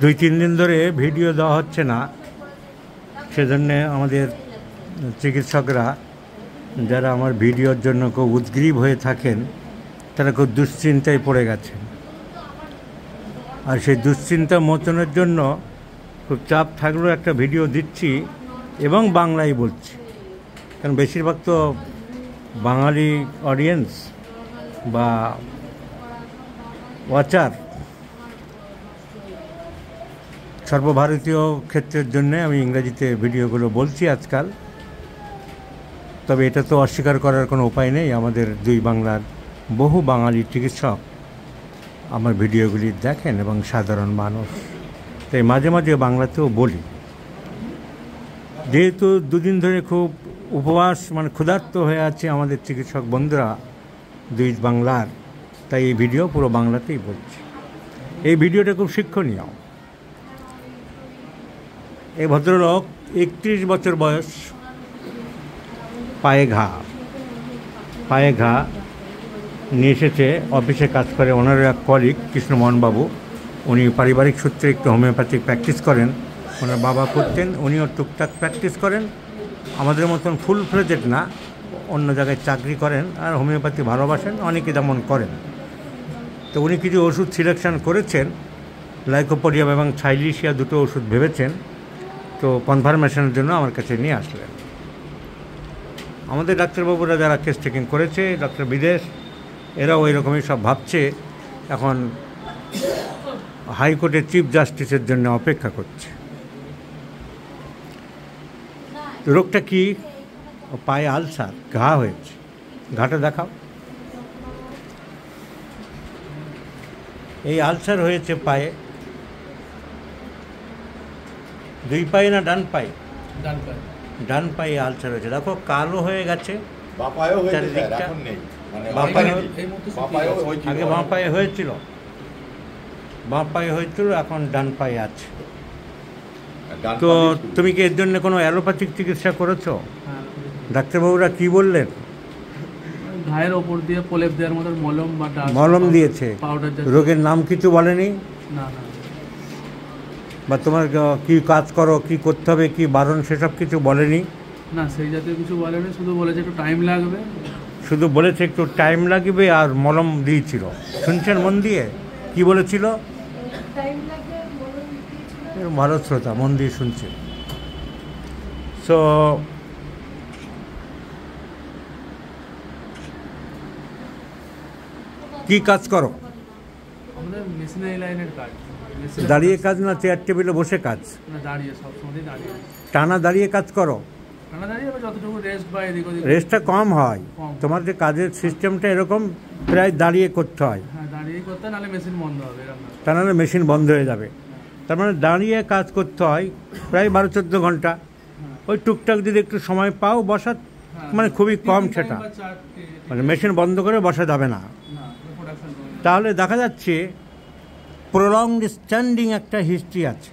2-3 দিন ধরে ভিডিও দেওয়া হচ্ছে না, সেজন্যে আমাদের চিকিৎসকরা যারা আমার ভিডিওর জন্য খুব উদ্গ্রীব হয়ে থাকেন তারা খুব দুশ্চিন্তায় পড়ে গেছেন। আর সেই দুশ্চিন্তা মোচনের জন্য খুব চাপ থাকলেও একটা ভিডিও দিচ্ছি এবং বাংলায় বলছি, কারণ বেশিরভাগ তো বাঙালি অডিয়েন্স বা ওয়াচার, সর্বভারতীয় ক্ষেত্রের জন্যে আমি ইংরেজিতে ভিডিওগুলো বলছি আজকাল। তবে এটা তো অস্বীকার করার কোনো উপায় নেই, আমাদের দুই বাংলার বহু বাঙালি চিকিৎসক আমার ভিডিওগুলি দেখেন এবং সাধারণ মানুষ, তাই মাঝে মাঝে বাংলাতেও বলি। যেহেতু দুদিন ধরে খুব উপবাস ক্ষুধার্ত হয়ে আছে আমাদের চিকিৎসক বন্ধুরা দুই বাংলার, তাই এই ভিডিও পুরো বাংলাতেই বলছি। এই ভিডিওটা খুব শিক্ষণীয়। এই ভদ্রলোক 31 বছর বয়স, পায়ে ঘা নিয়ে এসেছে, অফিসে কাজ করে ওনার এক কলিগ কৃষ্ণমোহনবাবু। উনি পারিবারিক সূত্রে একটু হোমিওপ্যাথিক প্র্যাকটিস করেন, ওনার বাবা করতেন, উনিও টুকটাক প্র্যাকটিস করেন। আমাদের মতন ফুল ফ্লেজেড না, অন্য জায়গায় চাকরি করেন আর হোমিওপ্যাথি ভালোবাসেন, অনেকে যেমন করেন। তো উনি কিছু ওষুধ সিলেকশন করেছেন, লাইকোপোডিয়াম এবং সাইলিশিয়া দুটো ওষুধ ভেবেছেন, তো কনফার্মেশনের জন্য আমার কাছে নিয়ে আসলেন। আমাদের ডাক্তারবাবুরা যারা কেস টেকিং করেছে, ডক্টর বিদেশ, এরাও ওই রকমই সব ভাবছে, এখন হাইকোর্টের চিফ জাস্টিসের জন্য অপেক্ষা করছে। রোগটা কি? পায়ে আলসার, ঘা হয়েছে। ঘাটা দেখাও। এই আলসার হয়েছে পায়ে, দুই পায়ে না ডান পায়ে? ডান পায়ে আলসার হয়েছে। দেখো কালো হয়ে গেছে চারিদিকটা। আগে বাঁ পায়ে হয়েছিল, এখন ডান পায়ে আছে। তো তুমি কি এর জন্য কোনো অ্যালোপ্যাথিক চিকিৎসা করেছো? ডাক্তারবাবুরা কি বললেন? ঘায়ের ওপর দিয়ে প্রলেপ দেওয়ার মতো মলম দিয়েছে। রোগের নাম কিছু বলেনি? না। বা তোমার কি কাজ করো, কি করতে হবে, কি বারণ, সেসব কিছু বলেনি? না, সেই জাতীয় কিছু বলেনি, শুধু বলেছে একটু টাইম লাগবে। শুধু বলেছে একটু টাইম লাগবে আর মলম দিয়েছিল। শুনছেন মন দিয়ে কি বলেছিল? ভালো শ্রোতা, মন দিয়ে শুনছে। সো কি কাজ করো? আমাদের মেশিনারি লাইনের কাজ। দাঁড়িয়ে কাজ না চেয়ার টেবিলে বসে কাজ? না, দাঁড়িয়ে, সবসময় দাঁড়িয়ে। টানা দাঁড়িয়ে কাজ করো? টানা দাঁড়িয়ে, যতটুকু রেস্ট বা এদিক ওদিক। রেস্টটা কম হয়। তোমার যে কাজের সিস্টেমটা এরকম, প্রায় দাঁড়িয়ে করতে হয়। হ্যাঁ, দাঁড়িয়ে করতে, নাহলে মেশিন বন্ধ হবে। তা নাহলে মেশিন বন্ধ হয়ে যাবে। তার মানে দাঁড়িয়ে কাজ করতে হয় প্রায় 12-14 ঘন্টা। ওই টুকটাক যদি একটু সময় পাও বসার, খুবই কম সেটা, মেশিন বন্ধ করে বসা যাবে না। তাহলে দেখা যাচ্ছে প্রলংড স্ট্যান্ডিং একটা হিস্ট্রি আছে।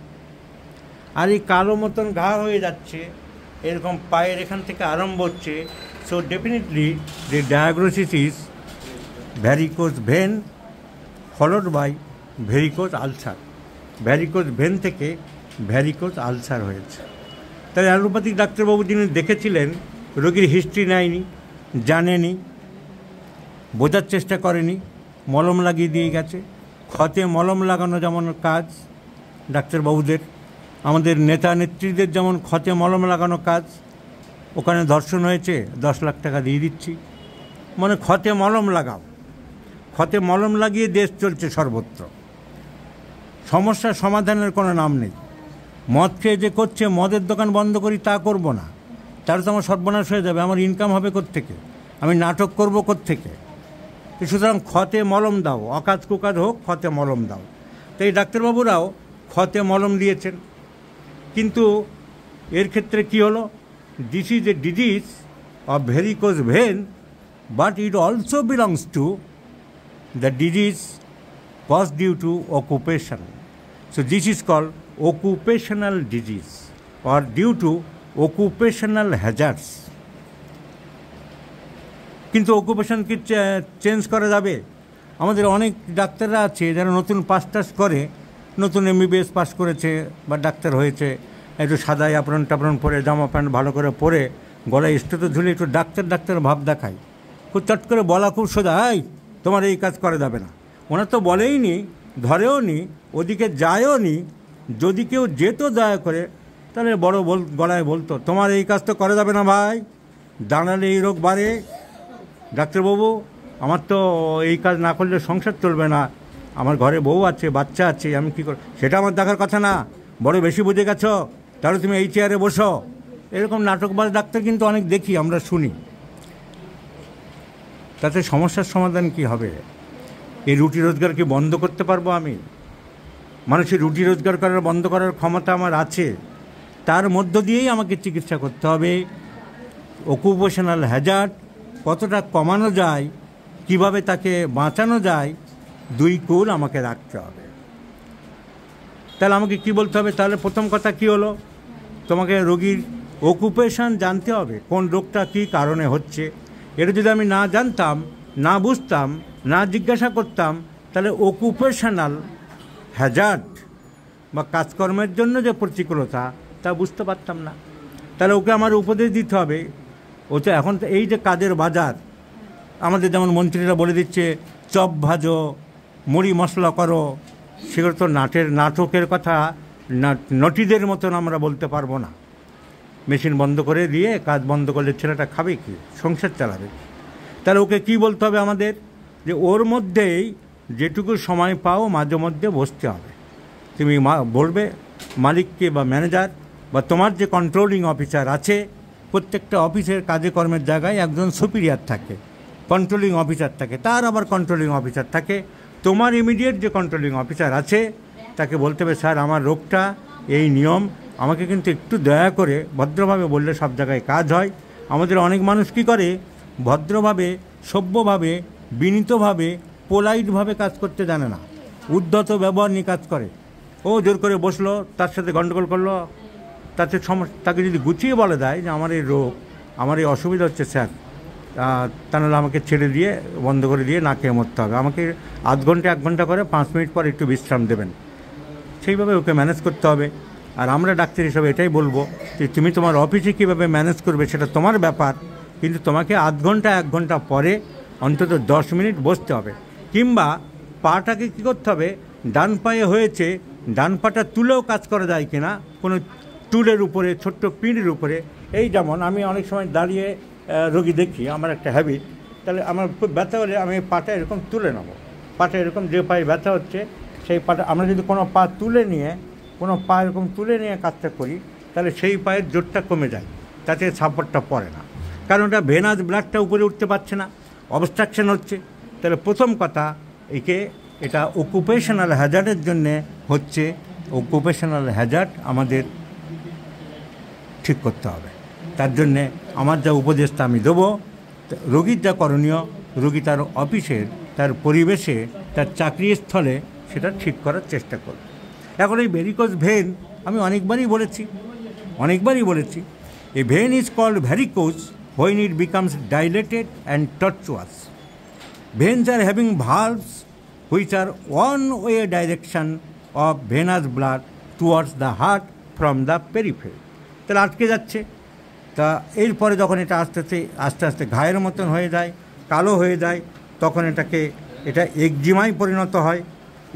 আর এই কালো মতন ঘা হয়ে যাচ্ছে, এরকম পায়ের এখান থেকে আরম্ভ হচ্ছে। So definitely the diagnosis is varicose vein followed by varicose ulcer. Varicose vein থেকে ভ্যারিকোজ আলসার হয়েছে। তাই অ্যালোপ্যাথিক ডাক্তারবাবু যিনি দেখেছিলেন, রোগীর হিস্ট্রি নেয়নি, জানেনি, বোঝার চেষ্টা করেনি, মলম লাগিয়ে দিয়ে গেছে। ক্ষতে মলম লাগানো যেমন কাজ ডাক্তারবাবুদের, আমাদের নেতা নেত্রীদের যেমন ক্ষতে মলম লাগানো কাজ। ওখানে ধর্ষণ হয়েছে, 10 লাখ টাকা দিয়ে দিচ্ছি, ক্ষতে মলম লাগাও। ক্ষতে মলম লাগিয়ে দেশ চলছে সর্বত্র। সমস্যার সমাধানের কোনো নাম নেই। মদ খেয়ে যে করছে, মদের দোকান বন্ধ করি তা করব না, তাহলে তো আমার সর্বনাশ হয়ে যাবে। আমার ইনকাম হবে কোত্থেকে? আমি নাটক করব কোত্থেকে? সুতরাং ক্ষতে মলম দাও, অকাজ কুকাজ হোক, ক্ষতে মলম দাও। তো এই ডাক্তারবাবুরাও ক্ষতে মলম দিয়েছেন। কিন্তু এর ক্ষেত্রে কি হলো? This is a disease of varicose when, but it also belongs to the disease caused due to occupation. So this is called occupational disease or due to occupational hazards. কিন্তু অকুপেশন কি চেঞ্জ করা যাবে? আমাদের অনেক ডাক্তাররা আছে যারা নতুন পাস টাস করে, নতুন MBBS পাস করেছে বা ডাক্তার হয়েছে, একটু সাদাই আপরণ টাপরণ পরে, জামা প্যান্ট ভালো করে পরে, গলায় স্টেথো ঝুলে একটু ডাক্তার ডাক্তার ভাব দেখায়, খুব চট করে বলা খুব সোজা, এই তোমার এই কাজ করা যাবে না। ওনার তো বলেই নি, ধরেও নি, ওদিকে যায়ও নি। যদি কেউ যেত দয়া করে, তাহলে বড় গলায় বলতো, তোমার এই কাজ তো করা যাবে না ভাই, দাঁড়ালে এই রোগ বাড়ে। ডাক্তারবাবু, আমার তো এই কাজ না করলে সংসার চলবে না, আমার ঘরে বউ আছে, বাচ্চা আছে, আমি কী করি? সেটা আমার দেখার কথা না, বড় বেশি বুঝে গেছো, তাহলে তুমি এই চেয়ারে বসো। এরকম নাটকবাজ ডাক্তার কিন্তু অনেক দেখি, আমরা শুনি। তাতে সমস্যার সমাধান কি হবে? এই রুটি রোজগার কি বন্ধ করতে পারবো আমি? মানুষের রুটি রোজগার করার বন্ধ করার ক্ষমতা আমার আছে, তার মধ্য দিয়েই আমাকে চিকিৎসা করতে হবে। অকুপেশনাল হ্যাজার্ড কতটা কমানো যায়, কিভাবে তাকে বাঁচানো যায়, দুই কুল আমাকে রাখতে হবে। তাহলে আমাকে কি বলতে হবে? তাহলে প্রথম কথা কি হলো, তোমাকে রোগীর অকুপেশন জানতে হবে, কোন রোগটা কী কারণে হচ্ছে। এটা যদি আমি না জানতাম, না বুঝতাম, না জিজ্ঞাসা করতাম, তাহলে অকুপেশনাল হ্যাজার্ড বা কাজকর্মের জন্য যে প্রতিকূলতা, তা বুঝতে পারতাম না। তাহলে ওকে আমার উপদেশ দিতে হবে। ও তো এখন এই যে কাজের বাজার, আমাদের যেমন মন্ত্রীরা বলে দিচ্ছে চপ ভাজো, মুড়ি মশলা করো, সেগুলো তো নাটকের কথা, নটিদের মতন আমরা বলতে পারবো না। মেশিন বন্ধ করে দিয়ে কাজ বন্ধ করলে ছেলেটা খাবে কি, সংসার চালাবে? তাহলে ওকে কি বলতে হবে আমাদের, যে ওর মধ্যেই যেটুকু সময় পাও মাঝে মধ্যে বসতে হবে। তুমি বলবে মালিককে বা ম্যানেজার বা তোমার যে কন্ট্রোলিং অফিসার আছে, প্রত্যেকটা অফিসের কাজে কর্মের জায়গায় একজন সুপিরিয়ার থাকে, কন্ট্রোলিং অফিসার থাকে, তার আবার কন্ট্রোলিং অফিসার থাকে। তোমার ইমিডিয়েট যে কন্ট্রোলিং অফিসার আছে তাকে বলতে হবে, স্যার আমার রোগটা এই নিয়ম, আমাকে কিন্তু একটু দয়া করে, ভদ্রভাবে বললে সব জায়গায় কাজ হয়। আমাদের অনেক মানুষ কী করে, ভদ্রভাবে, সভ্যভাবে, বিনীতভাবে, পোলাইটভাবে কাজ করতে জানে না, উদ্ধত ব্যবহার নিয়ে কাজ করে। ও জোর করে বসলো, তার সাথে গণ্ডগোল করলো, তাতে তাকে যদি গুছিয়ে বলে দেয় যে আমার এই রোগ, আমার এই অসুবিধা হচ্ছে স্যার, তা নাহলে আমাকে ছেড়ে দিয়ে বন্ধ করে দিয়ে না খেয়ে মরতে হবে, আমাকে আধ ঘন্টা 1 ঘন্টা করে 5 মিনিট পর একটু বিশ্রাম দেবেন, সেইভাবে ওকে ম্যানেজ করতে হবে। আর আমরা ডাক্তার হিসাবে এটাই বলবো যে তুমি তোমার অফিসে কীভাবে ম্যানেজ করবে সেটা তোমার ব্যাপার, কিন্তু তোমাকে আধ ঘন্টা 1 ঘন্টা পরে অন্তত 10 মিনিট বসতে হবে। কিংবা পাটাকে কী করতে হবে, ডান পায়ে হয়েছে, ডান পাটা তুলেও কাজ করা যায় কিনা, কোনো টুলের উপরে, ছোট্ট পিঁড়ির উপরে। এই যেমন আমি অনেক সময় দাঁড়িয়ে রোগী দেখি, আমার একটা হ্যাবিট, তাহলে আমার খুব ব্যথা হলে আমি পাটা এরকম তুলে নেবো, পাটা এরকম যে পায়ে ব্যথা হচ্ছে সেই পাটা, আমরা যদি কোনো পা এরকম তুলে নিয়ে কাজটা করি, তাহলে সেই পায়ের জোরটা কমে যায়, তাতে সাপোর্টটা পড়ে না, কারণ ওটা ভেনাস ব্লাডটা উপরে উঠতে পারছে না, অবস্ট্রাকশন হচ্ছে। তাহলে প্রথম কথা, এটা অকুপেশনাল হ্যাজার্ডের জন্যে হচ্ছে, অকুপেশনাল হ্যাজার্ড আমাদের ঠিক করতে হবে। তার জন্যে আমার যা উপদেশটা আমি দেবো, রোগীর যা করণীয়, রোগী তার অফিসের, তার পরিবেশে, তার চাকরিস্থলে সেটা ঠিক করার চেষ্টা করবে। এখন এই ভেরিকোজ ভেন আমি অনেকবারই বলেছি, a vein is called varicose when it becomes dilated and tortuous. Veins are having valves which are one-way direction of venous blood towards the heart from the periphery. তাহলে আটকে যাচ্ছে, তা এরপরে যখন এটা আস্তে আস্তে ঘায়ের মতন হয়ে যায়, কালো হয়ে যায়, তখন এটা একজিমায় পরিণত হয়,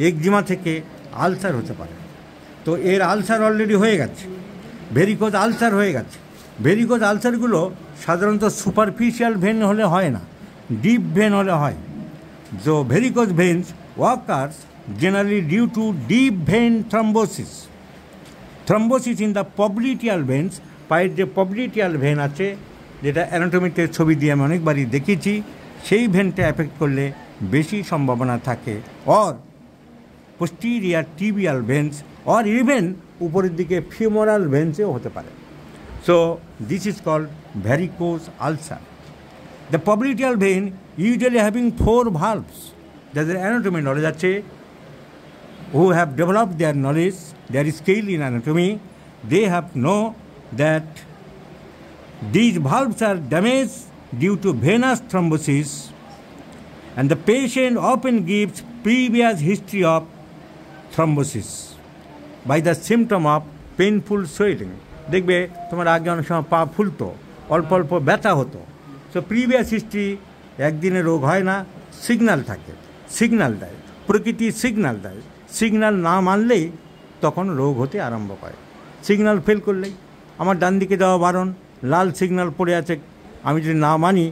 একজিমা থেকে আলসার হতে পারে। তো এর আলসার অলরেডি হয়ে গেছে, ভেরিকোজ আলসার হয়ে গেছে। ভেরিকোজ আলসারগুলো সাধারণত সুপারফিশিয়াল ভেন হলে হয় না, ডিপ ভেন হলে হয়। So varicose veins occurs generally due to deep vein thrombosis. Thrombosis in the popliteal veins, পায়ের যে popliteal vein আছে, যেটা অ্যানাটমিতে ছবি দিয়ে আমি অনেকবারই দেখেছি, সেই ভেনটা অ্যাফেক্ট করলে বেশি সম্ভাবনা থাকে। Or posterior tibial veins, or even উপরের দিকে femoral veins-এও হতে পারে। So this is called varicose ulcer. The popliteal vein usually having 4 valves. যাদের anatomy knowledge আছে, who have developed their knowledge, their skill in anatomy, they have know that these valves are damaged due to venous thrombosis, and the patient often gives previous history of thrombosis. By the symptom of painful swelling. দেখবে তোমার আগে অনেক সময় পা ফুলতো, অল্প অল্প ব্যথা হতো। সো প্রিভিয়াস হিস্ট্রি, একদিনে রোগ হয় না, সিগন্যাল থাকে, সিগন্যাল দেয়, প্রকৃতি সিগন্যাল দেয়। সিগন্যাল না মানলেই তখন রোগ হতে আরম্ভ করে। সিগন্যাল ফেল করলেই, আমার ডান দিকে যাওয়া বারণ, লাল সিগন্যাল পড়ে আছে, আমি যদি না মানি,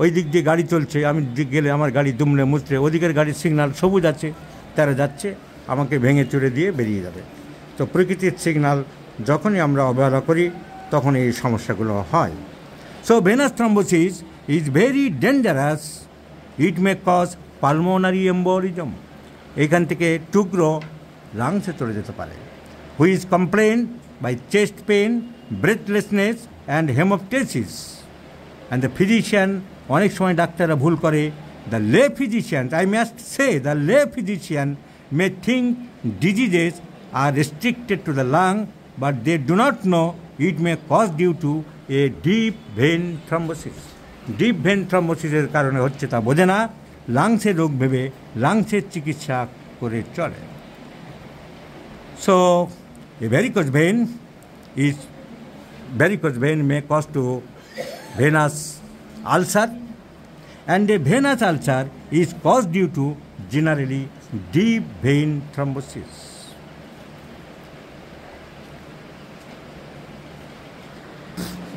ওই দিক দিয়ে গাড়ি চলছে, আমি গেলে আমার গাড়ি দুমড়ে মুচড়ে, ওদিকের গাড়ির সিগন্যাল সবুজ আছে, তারা যাচ্ছে, আমাকে ভেঙে চড়ে দিয়ে বেরিয়ে যাবে। তো প্রকৃতির সিগন্যাল যখনই আমরা অবহেলা করি তখন এই সমস্যাগুলো হয়। So venous thrombosis is very dangerous, it may cause pulmonary embolism. এখান থেকে টুকরো লাংসে চলে যেতে পারে। Which complain by chest pain, breathlessness and haemoptysis. And the physician, অনেক সময় ডাক্তাররা ভুল করে, the lay physician, I must say the lay physician may think diseases are restricted to the lung, but they do not know it may cause due to a deep vein thrombosis. Deep vein thrombosis এর কারণে হচ্ছে তা বোঝে না, লাংসের রোগ ভেবে লাংসের চিকিৎসা করে চলে। So a varicose vein may cause to venous ulcer, and a venous ulcer is caused due to generally deep vein thrombosis.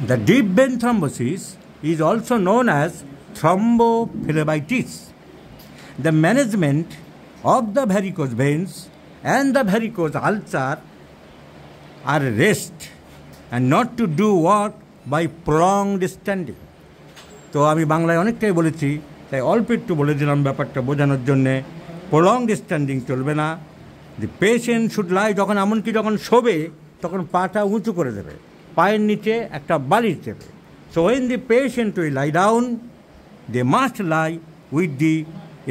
The deep vein thrombosis is also known as thrombophlebitis. The management of the varicose veins and the varicose ulcer are rest and not to do work by prolonged standing. তো আমি বাংলায় অনেকটাই বলেছি, তাই অল্প একটু বলে দিলাম ব্যাপারটা বোঝানোর জন্যে। প্রলংড স্ট্যান্ডিং চলবে না। দি পেশেন্ট শুড লাই, যখন এমনকি যখন শোবে তখন পাটা উঁচু করে দেবে, পায়ের নিচে একটা বালিশ দেবে। So when the patient will lie down, they must lie with the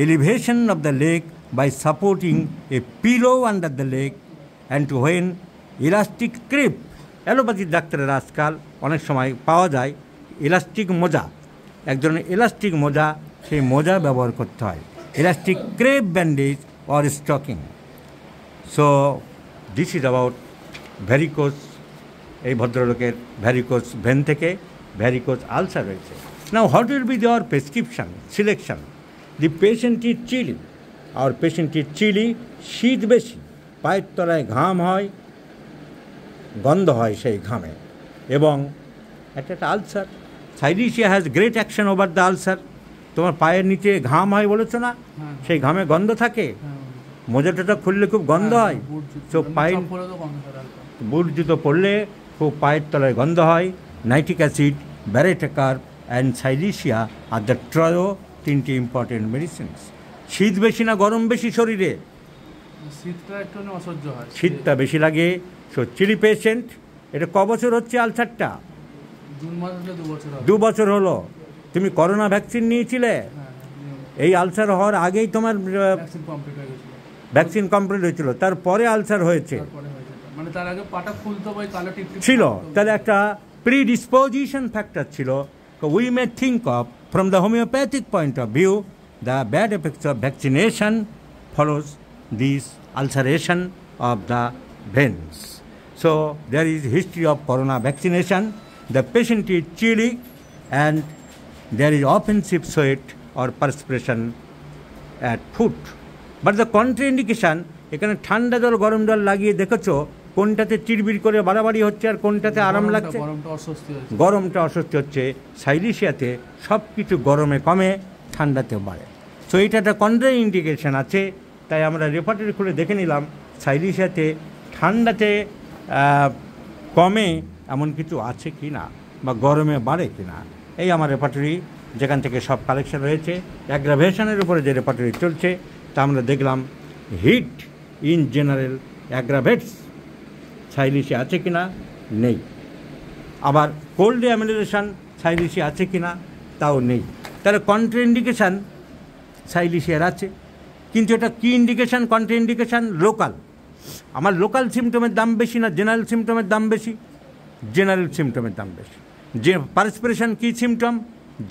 elevation of the leg by supporting a pillow under the leg and to when elastic crepe. অ্যালোপ্যাথির ডাক্তারের আজকাল অনেক সময় পাওয়া যায় ইলাস্টিক মোজা, এক ধরনের ইলাস্টিক মোজা, সেই মোজা ব্যবহার করতে হয়, elastic crepe bandage or stocking. So this is about varicose. এই ভদ্রলোকের ভ্যারিকোজ ভেন থেকে ভ্যারিকোজ আলসার রয়েছে। নাও হোয়াট উইল বি দেওয়ার prescription selection? The patient is chilly, আর পেশেন্ট ইজ চিলি, শীত বেশি, পায়ের তলায় ঘাম হয়, গন্ধ হয় সেই ঘামে, এবং একটা ulcer. Silicea has great action over the ulcer. তোমার পায়ের নিচে ঘাম হয় বলেছো না, সেই ঘামে গন্ধ থাকে, মোজাটা খুললে খুব গন্ধ হয়। তো পায়ের বুট জুতো পরলে খুব পায়ের তলায় গন্ধ হয়। Nitric acid, baryta carb and silicea আর দ্য ট্রয়ো, তিনটি ইম্পর্টেন্ট মেডিসিনস। শীত বেশি না গরম বেশি শরীরে? শীতটা বেশি লাগে। সো চিলি পেশেন্ট, এটা ক বছর হচ্ছে আলসারটা? 2 বছর হলো। তুমি করোনা ভ্যাকসিন নিয়েছিলে? এই আলসার হওয়ার আগেই তোমার ভ্যাকসিন কমপ্লিট হয়েছিল, তারপরে আলসার হয়েছে ছিল, তাহলে একটা প্রিডিসপোজিশন ফ্যাক্টর ছিল। We may think of from the homeopathic point of view, the bad effects of vaccination follows this ulceration of the veins. So there is history of corona vaccination. The patient is chilly and there is offensive sweat or perspiration at foot. But the contraindication, এখানে ঠান্ডা জল গরম জল লাগিয়ে দেখেছো কোনটাতে চিড়বিড় করে বাড়াবাড়ি হচ্ছে আর কোনটাতে আরাম লাগছে? গরমটা অস্বস্তি হচ্ছে। সাইলিশিয়াতে সব কিছু গরমে কমে, ঠান্ডাতেও বাড়ে। সো এটা একটা কন্ট্রাইন্ডিকেশন আছে, তাই আমরা রেপার্টরি খুলে দেখে নিলাম সাইলিশিয়াতে ঠান্ডাতে কমে এমন কিছু আছে কি না, বা গরমে বাড়ে কি না। এই আমার রেপার্টরি, যেখান থেকে সব কালেকশন রয়েছে। অ্যাগ্রাভেশনের উপরে যে রেপার্টরি চলছে তা আমরা দেখলাম heat in general aggravates, silicea আছে কি না, নেই। আবার কোল্ড অ্যামিলেশন সাইলিশিয়া আছে কি না, তাও নেই। তাহলে কন্ট্রাইন্ডিকেশান সাইলিশিয়ার আছে, কিন্তু এটা কী ইন্ডিকেশান? কন্ট্রাইন্ডিকেশান লোকাল। আমার লোকাল সিমটমের দাম বেশি না জেনারেল সিমটমের দাম বেশি? জেনারেল সিমটমের দাম বেশি। যে পারস্পিরেশন কী symptom?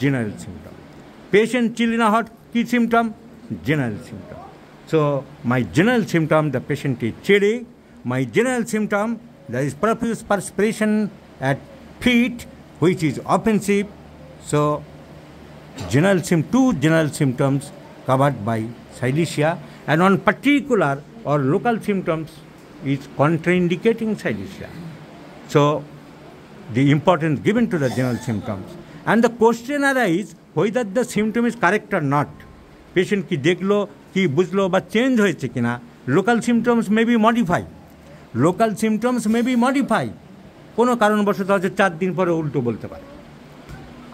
General symptom. Patient chilly না হট কী symptom? General symptom. So my general symptom, the patient is chilly, my general symptom, there is profuse perspiration at feet, which is offensive. So, two general symptoms covered by Silesia, and one particular or local symptoms is contraindicating Silesia. So, the importance given to the general symptoms. And the question arises whether the symptom is correct or not. Patient ki dekhlo, ki bujlo, ba change hoyeche kina. Local symptoms may be modified. Local symptoms may be modified. কোনো কারণবশত হয়তো 4 দিন পরে উল্টো বলতে পারে,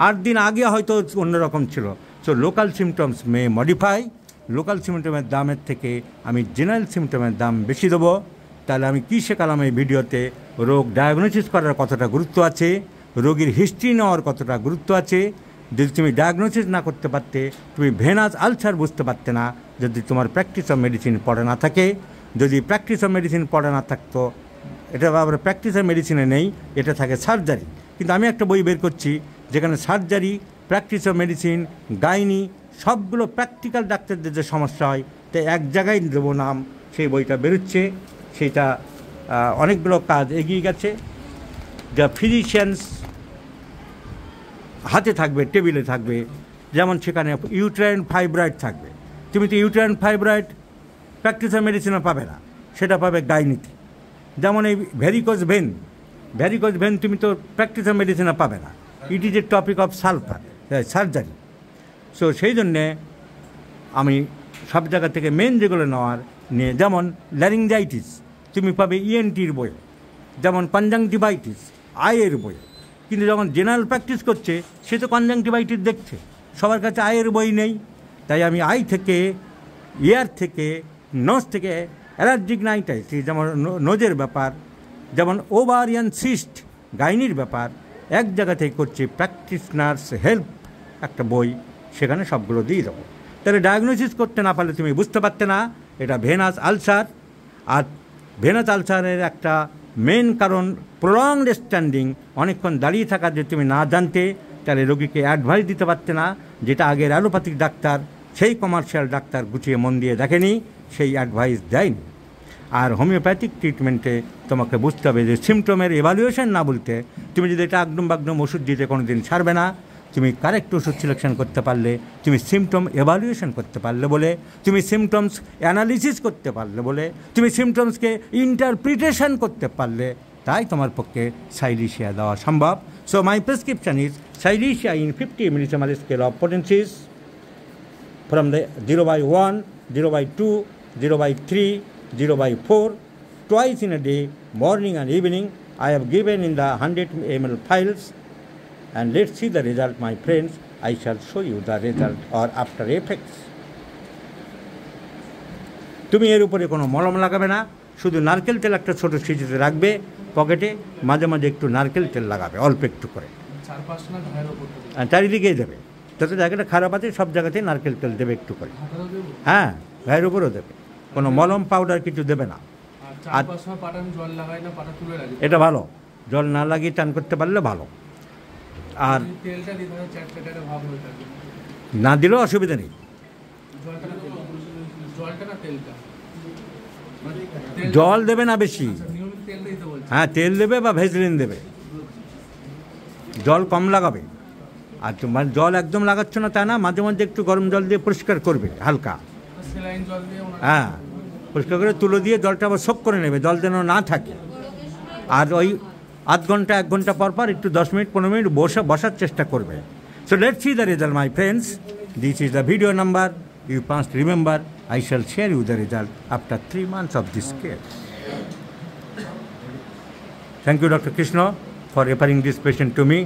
8 দিন আগে হয়তো অন্যরকম ছিল। সো লোকাল সিমটমস মে মডিফাই। লোকাল সিমটমের দামের থেকে আমি জেনারেল সিমটমের দাম বেশি দেবো। তাহলে আমি কী শেখালাম এই ভিডিওতে? রোগ ডায়াগনোসিস করার কতটা গুরুত্ব আছে, রোগীর হিস্ট্রি নেওয়ার কতটা গুরুত্ব আছে। যদি তুমি ডায়াগনোসিস না করতে পারতে, তুমি ভেনাস আলসার বুঝতে পারতে না যদি তোমার প্র্যাকটিস অফ মেডিসিন পড়া না থাকে। যদি প্র্যাকটিস অফ মেডিসিন পড়া না থাকতো, এটা আবার প্র্যাকটিস অফ মেডিসিনে নেই, এটা থাকে সার্জারি। কিন্তু আমি একটা বই বের করছি যেখানে surgery, practice of medicine, gynae সবগুলো প্র্যাকটিক্যাল ডাক্তারদের যে সমস্যা হয় তো এক জায়গায় দেবো নাম, সেই বইটা বেরোচ্ছে। সেটা অনেকগুলো কাজ এগিয়ে গেছে, যা ফিজিশিয়ানস হাতে থাকবে, টেবিলে থাকবে। যেমন সেখানে ইউটেরাইন ফাইব্রয়েড থাকবে। তুমি তো ইউটেরাইন ফাইব্রয়েড প্র্যাকটিস অফ মেডিসিনে পাবে না, সেটা পাবে গাইনিতে। যেমন এই ভ্যারিকোজ ভেন তুমি তো প্র্যাকটিস অফ মেডিসিনে পাবে না। It is a topic of surgery. So সেই জন্যে আমি সব জায়গা থেকে মেন যেগুলো নেওয়ার নিয়ে, যেমন ল্যারিঞ্জাইটিস তুমি পাবে ইএনটির বইয়ে, যেমন কনজাংটিভাইটিস আয়ের বইয়ে। কিন্তু যখন জেনারেল প্র্যাকটিস করছে সে তো কনজাংটিভাইটিস দেখছে, সবার কাছে আয়ের বই নেই। তাই আমি আই থেকে, ইয়ার থেকে, নোজ থেকে অ্যালার্জিক নাইটাইটিস যেমন নোজের ব্যাপার, যেমন ওভারিয়ান সিস্ট গাইনির ব্যাপার, এক জায়গা থেকে করছি। প্র্যাকটিশনার্স হেল্প একটা বই, সেখানে সবগুলো দিয়ে দেবো। তাহলে ডায়াগনোসিস করতে না পারলে তুমি বুঝতে পারতে না এটা ভেনাস আলসার। আর ভেনাস আলসারের একটা মেন কারণ প্রলংড স্ট্যান্ডিং, অনেকক্ষণ দাঁড়িয়ে থাকা। যে তুমি না জানতে তাহলে রোগীকে অ্যাডভাইস দিতে পারতে না, যেটা আগের অ্যালোপ্যাথিক ডাক্তার, সেই কমার্শিয়াল ডাক্তার গুছিয়ে মন দিয়ে দেখেনি, সেই অ্যাডভাইস দেয়নি। আর হোমিওপ্যাথিক ট্রিটমেন্টে তোমাকে বুঝতে হবে যে সিমটমের এভালুয়েশন না বলতে, তুমি যদি এটা আগডুম বাগডুম ওষুধ দিতে কোনো দিন ছাড়বে না। তুমি কারেক্ট ওষুধ সিলেকশন করতে পারলে, তুমি সিমটম এভালুয়েশন করতে পারলে বলে, তুমি সিমটমস অ্যানালিসিস করতে পারলে বলে, তুমি সিমটমসকে ইন্টারপ্রিটেশন করতে পারলে, তাই তোমার পক্ষে সাইলিশিয়া দেওয়া সম্ভব। So my prescription is silicea in 50 millesimal scale of potencies from the 0/1, 0/2, 0/3, 0/4, twice in a day, morning and evening. I have given in the 100 ml files, and let's see the result, my friends. I shall show you the result or after effects. তুমি এর উপরে কোনো মলম লাগাবে না, শুধু নারকেল তেল একটা ছোটো শিশিতে রাখবে পকেটে, মাঝে মাঝে একটু নারকেল তেল লাগাবে অল্প একটু করে, চারিদিকেই দেবে। যত জায়গাটা খারাপ আছে সব জায়গাতেই নারকেল তেল দেবে একটু করে। হ্যাঁ, গায়ের উপরেও দেবে, কোনো মলম পাউডার কিছু দেবে না। আর এটা ভালো, জল না লাগিয়ে চান করতে পারলে ভালো। আর না দিলেও অসুবিধা নেই, জল দেবে না বেশি। হ্যাঁ, তেল দেবে বা ভেজলিন দেবে, জল কম লাগাবে। আর তোমার জল একদম লাগাচ্ছ না তা না, মাঝে মাঝে একটু গরম জল দিয়ে পরিষ্কার করবে হালকা। হ্যাঁ, পরিষ্কার করে তুলো দিয়ে জলটা আবার শোক করে নেবে, জল যেন না থাকে। আর ওই আধ ঘন্টা 1 ঘন্টা পর পর একটু 10 মিনিট 15 মিনিট বসার চেষ্টা করবে। So let's see the result, my friends. This is the video number. You must remember, I shall share you the result after 3 months of this care. Thank you, Dr. Krishna, for referring this patient to me.